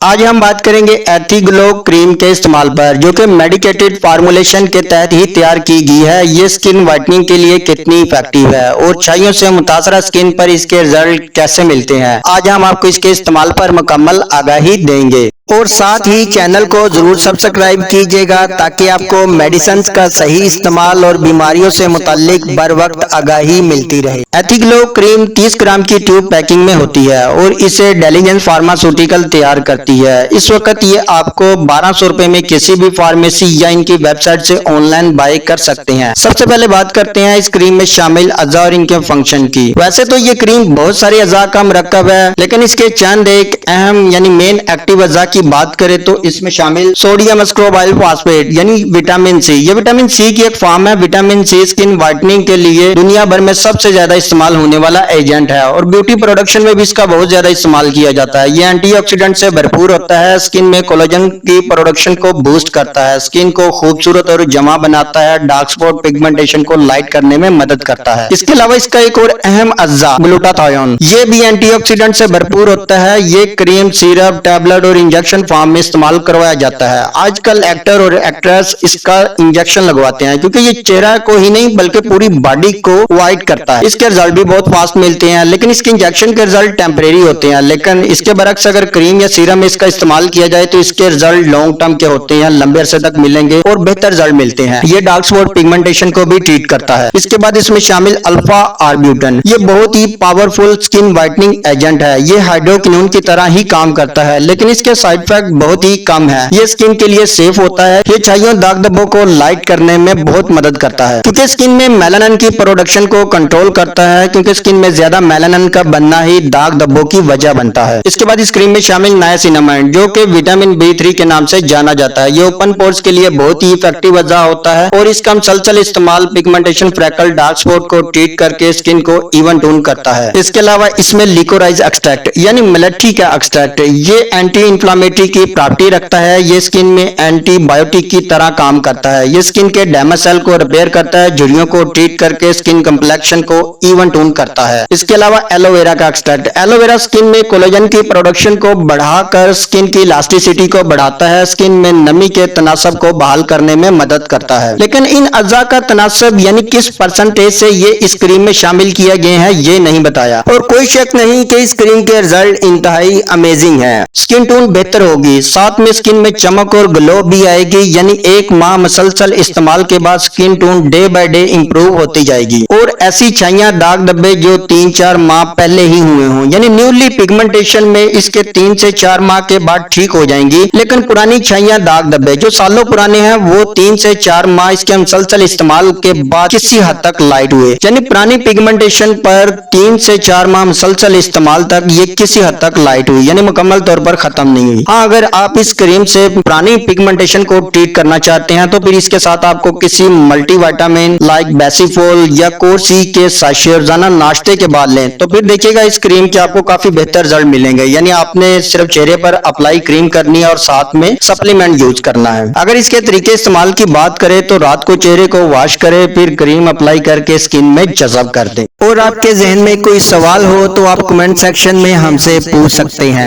आज हम बात करेंगे एथिग्लो क्रीम के इस्तेमाल पर, जो कि मेडिकेटेड फार्मूलेशन के तहत ही तैयार की गई है। ये स्किन व्हाइटनिंग के लिए कितनी इफेक्टिव है और छाइयों से मुतासरा स्किन पर इसके रिजल्ट कैसे मिलते हैं, आज हम आपको इसके इस्तेमाल पर मुकम्मल आगाही देंगे। और साथ ही चैनल को जरूर सब्सक्राइब कीजिएगा ताकि आपको मेडिसिन का सही इस्तेमाल और बीमारियों से मुताल्लिक बर वक्त आगाही मिलती रहे। एथिग्लो क्रीम 30 ग्राम की ट्यूब पैकिंग में होती है और इसे डेलीजेंस फार्मास्यूटिकल तैयार करती है। इस वक्त ये आपको 1200 रुपए में किसी भी फार्मेसी या इनकी वेबसाइट से ऑनलाइन बाय कर सकते हैं। सबसे पहले बात करते हैं इस क्रीम में शामिल अज़ा और इनके फंक्शन की। वैसे तो ये क्रीम बहुत सारी अज़ा का मरकब है, लेकिन इसके चंद एक अहम यानी मेन एक्टिव अज़ा की बात करें तो इसमें शामिल सोडियम अस्कॉर्बाइल फॉस्फेट यानी विटामिन सी। ये विटामिन सी की एक फॉर्म है। विटामिन सी स्किन व्हाइटनिंग के लिए दुनिया भर में सबसे ज्यादा इस्तेमाल होने वाला एजेंट है और ब्यूटी प्रोडक्शन में भी इसका बहुत ज्यादा इस्तेमाल किया जाता है। ये एंटीऑक्सीडेंट से भरपूर होता है, स्किन में कोलेजन की प्रोडक्शन को बूस्ट करता है, स्किन को खूबसूरत और जमा बनाता है, डार्क स्पॉट पिगमेंटेशन को लाइट करने में मदद करता है। इसके अलावा इसका एक और अहम अज्जा ग्लूटाथायोन, ये भी एंटीऑक्सीडेंट से भरपूर होता है। ये क्रीम, सिरप, टैबलेट और इंजेक्शन फॉर्म में इस्तेमाल करवाया जाता है। आजकल एक्टर और एक्ट्रेस इसका इंजेक्शन लगवाते हैं क्योंकि ये चेहरा को ही नहीं बल्कि पूरी बॉडी को व्हाइट करता है। इसके रिजल्ट भी बहुत फास्ट मिलते हैं, लेकिन इसके इंजेक्शन के रिजल्ट टेम्परेरी होते हैं। लेकिन इसके बरक्स अगर क्रीम या सीरम में इसका इस्तेमाल किया जाए तो इसके रिजल्ट लॉन्ग टर्म के होते हैं, लंबे अरसे तक मिलेंगे और बेहतर रिजल्ट मिलते हैं। ये डार्क स्पॉट पिगमेंटेशन को भी ट्रीट करता है। इसके बाद इसमें शामिल अल्फा आर्ब्यूटन, ये बहुत ही पावरफुल स्किन व्हाइटनिंग एजेंट है। ये हाइड्रोक्विनोन की तरह ही काम करता है, लेकिन इसके साइड इफेक्ट बहुत ही कम है। ये स्किन के लिए सेफ होता है। ये छाइयों, दाग धब्बों को लाइट करने में बहुत मदद करता है क्योंकि स्किन में मेलानिन की प्रोडक्शन को कंट्रोल करता है, क्योंकि स्किन में ज्यादा मेलानिन का बनना ही दाग धब्बों की वजह बनता है। इसके बाद इस क्रीम में शामिल नायासिनामाइड, जो कि विटामिन B3 के नाम से जाना जाता है। ये ओपन पोर्स के लिए बहुत ही इफेक्टिव अज़ा होता है और इसका मुसलसल इस्तेमाल पिगमेंटेशन, फ्रैकल, डार्क स्पॉट को ट्रीट करके स्किन को इवन टोन करता है। इसके अलावा इसमें लिकोराइज एक्सट्रैक्ट यानी मलेट्ठी का एक्सट्रैक्ट, ये एंटी इंफ्लेमेटरी की प्रॉपर्टी रखता है। ये स्किन में एंटीबायोटिक की तरह काम करता है। ये स्किन के डैमेज सेल को रिपेयर करता है, झुर्रियों को ट्रीट करके स्किन कम्प्लेक्शन को इवन टोन करता है। इसके अलावा एलोवेरा का एक्सट्रैक्ट, एलोवेरा स्किन में कोलेजन की प्रोडक्शन को बढ़ाकर स्किन की इलास्टिसिटी को बढ़ाता है, स्किन में नमी के तनासब को बहाल करने में मदद करता है। लेकिन इन अज़ा का तनासब यानी किस परसेंटेज से ये इस क्रीम में शामिल किए गए हैं ये नहीं बताया। और कोई शक नहीं कि इस क्रीम के रिजल्ट इंतहाई अमेजिंग है। स्किन टोन बेहतर होगी, साथ में स्किन में चमक और ग्लो भी आएगी। यानी एक माह मुसलसल इस्तेमाल के बाद skin tone day by day improve होती जाएगी और ऐसी छाइयां, दाग धब्बे जो 3-4 माह पहले ही हुए हों यानी न्यूली पिगमेंटेशन में इसके 3 से 4 माह के बाद ठीक हो जाएंगी। लेकिन पुरानी छाइयां, दाग धब्बे जो सालों पुराने हैं वो 3 से 4 माह इसके मुसलसल इस्तेमाल के बाद किसी हद तक लाइट हुए। यानी पुरानी पिगमेंटेशन पर 3 से 4 माह मुसलसल इस्तेमाल तक ये किसी हद तक लाइट हुई, यानी मुकम्मल तौर पर खत्म नहीं हुई। हाँ, अगर आप इस क्रीम से पुरानी पिगमेंटेशन को ट्रीट करना चाहते हैं तो फिर इसके साथ आपको किसी मल्टीविटामिन लाइक बेसिफोल या कोर्सी के साशे रोजाना नाश्ते के बाद लें तो फिर देखिएगा इस क्रीम के आपको काफी बेहतर रिजल्ट मिलेंगे। यानी आपने सिर्फ चेहरे पर अप्लाई क्रीम करनी है और साथ में सप्लीमेंट यूज करना है। अगर इसके तरीके इस्तेमाल की बात करें तो रात को चेहरे को वॉश करें, फिर क्रीम अप्लाई करके स्किन में जज़ब कर दें। और आपके जहन में कोई सवाल हो तो आप कमेंट सेक्शन में हमसे पूछ सकते हैं।